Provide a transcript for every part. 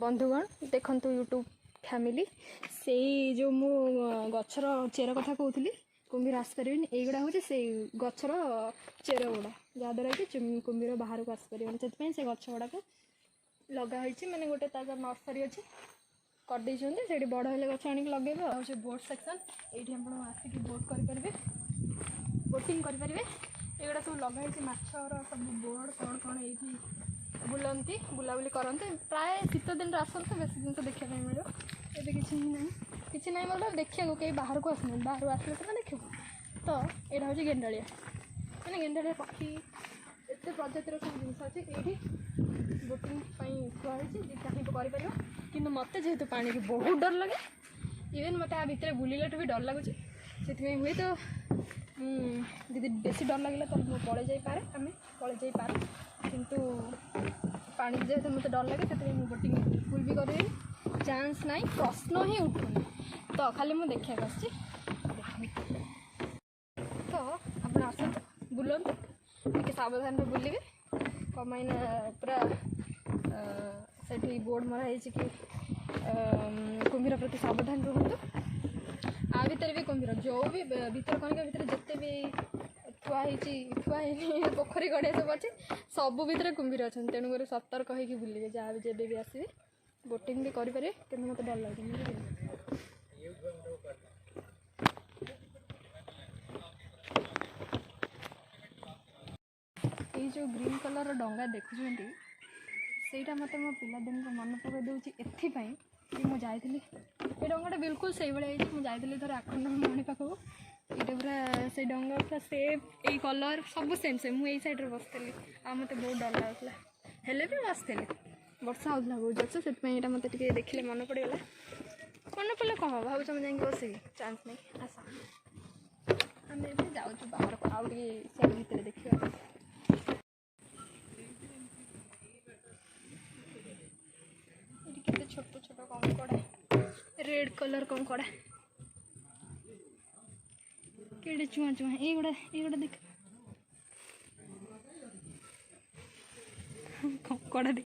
बंधुगण देखु YouTube family से जो मु गचर चेर कथा कहूली कुम्भीर आसपारे युवा हूँ से गचर चेर गुड़ा जहाद्वारा कि कुम्भीर बाहर को आसपारे से गच गुड़ाक लगाई मैंने गोटे ताजा नर्सरी अच्छी करदे से बड़ हेल्ले गच आनिक लगे हूँ बोट सेक्शन ये आसिक बोट करेंगे बोटिंग करेंगे एगुड़ा सब लगाई माछर सब बोर्ड कौन कौन ये बुलती बुलाबुली करते प्राय शीत दिन आसते बेस जिन देखा मिले ये किसी ना मतलब देखा कहीं बाहर को आसना बाहर आसले सीना देख तो यहाँ हूँ गेंडाड़िया मैंने गेंडाड़िया पक्षी एत प्रजातिर सब जिन अच्छे ये बोटिंग थुआई चाहिए कर कि मत जेहेतु पानी की बहुत डर लगे इवेन मत भितर बुलने भी डर लगुच से हुए तो दीदी बेसी डर लगे तो मुझे पड़े जापे आम पड़े जापे किंतु पानी जेहेतु मत डर लगे से बोटिंग बिल्कुल भी कर चांस ना प्रश्न ही उठुनी तो खाली मुझे देखा तो आप आसतु बुलतु टे सावधान बुलिए कमाइन पूरा से बोर्ड मराई कि कुम्भीर प्रति सावधान रुहतु आ भीतर भी कुम्भीर जो भी भीतर कनिका भीतर जिते भी थुआई पोखरी गड़िया सब अच्छे सब भितर कुम्भीर अच्छा तेणुक सतर्क होगी बुलिए जहाँ भी जब भी आसवे बोटिंग भी करेंगे कि मत डर लगे ये जो ग्रीन कलर डंगा देखुं से मत मो पिलादिन को मन पकई दूसरी एपाई कि मुझे ये डंगाटा बिल्कुल से भाई मुझे थोड़ा आखंडमणि पाखक ये पूरा से डंगा पूरा सेप ये कलर सब सेम सेम मुझे सैड्रे बसती आ मत बहुत डर लगुला हेल्ले भी बसती वर्षा होता बहुत जस से मत देखिले मन पड़गला मन पड़े कौन भाव जाए बस चांस नहीं आस आम जाऊँ बाहर को आउ भितर देखा छोट छोट कंकड़ा रेड कलर कंकड़ा केड़े चुआ चुआ ये देख कंकड़ा देख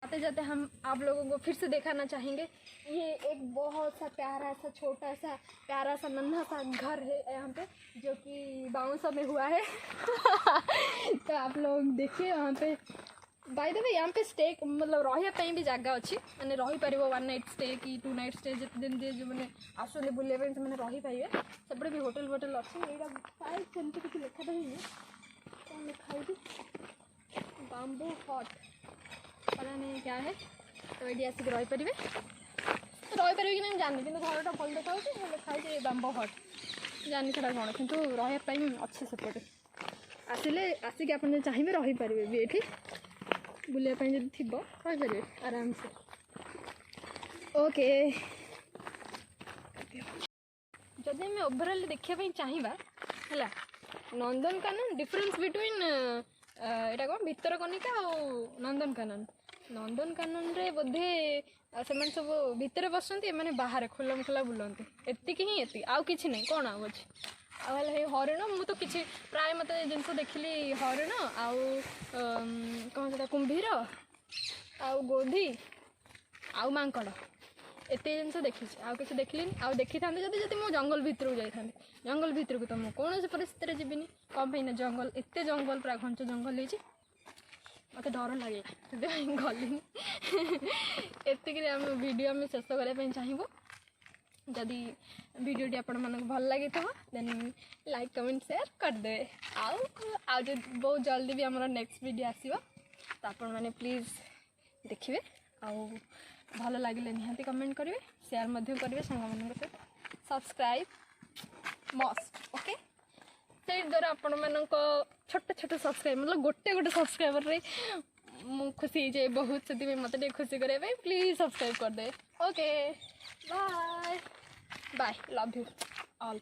आते जाते हम आप लोगों को फिर से दिखाना चाहेंगे ये एक बहुत सा प्यारा सा छोटा सा प्यारा सा नन्हा सा घर है यहाँ पे जो कि बाउंसा में हुआ है तो आप लोग देखिए वहाँ पे बाय द वे यहाँ पे स्टे मतलब रही भी जगह अच्छी मैंने रही पार 1 नाइट स्टे कि 2 नाइट स्टे जिते दिन जो मैंने आसुले बुलाया से रही पारे सेपटे भी होटेल वोटेल अच्छी यहाँ शायद सेमती किसी लिखा तो नहीं कौन लिखा है बाम्बू हट पता नहीं क्या है तो ये आसिक रही पारे तो रही पारे कि नहीं जानी कि घरटा भल देखा लिखाई बाम्बो हट जानी छा कौन कितु रही अच्छे सेपटे आसिले आसिक आप चाहिए रही पारे भी ये बुलायापी जब थी रही पारे आराम से ओके जदि आम ओभरअल देखापी चाहिए है नंदनकानन डिफरेंस बिटवीन यहाँ कौन भितरकनिका और नंदनकानन रे बोधे से सब भितर बसती मैंने बाहर खोला खोला बुलती एतिक ही एति आउ कि नहीं कौन आउ अच्छे आए हरिण मु तो किसी प्राय मत जिनस देखिली हरिण आउ कौन से कुम्भीर आउ गोधी आउ मांकड़ एत जिन देखी आउ कि देखिली आउ देखी था जब मो जंगल भितर को जाती जंगल भितर को तो मुझे कौन परिस्थिति जीविनी कौन पे जंगल एत जंगल पूरा घंच जंगल हो मत डर लगे गली एतिक आम वीडियो आम शेष करने चाहबू जदि वीडियोटी आपण मानक भल लगी तो देन लाइक कमेंट शेयर करदे आउ जो बहुत जल्दी भी आमर नेक्स्ट वीडियो आसीबा तो आपण माने प्लीज देखिए आउ भल लगे निहाती कमेंट करेंगे शेयर मध्य करेंगे सांग मान सहित सब्सक्राइब मस्ट ओके से द्वारा आपण मान छोट छोट सब्सक्राइब मतलब गोटे गोटे सब्सक्राइबर रे मु खुशी हो जाए बहुत से मत खुशी करने प्लीज सब्सक्राइब कर दे okay bye bye love you all.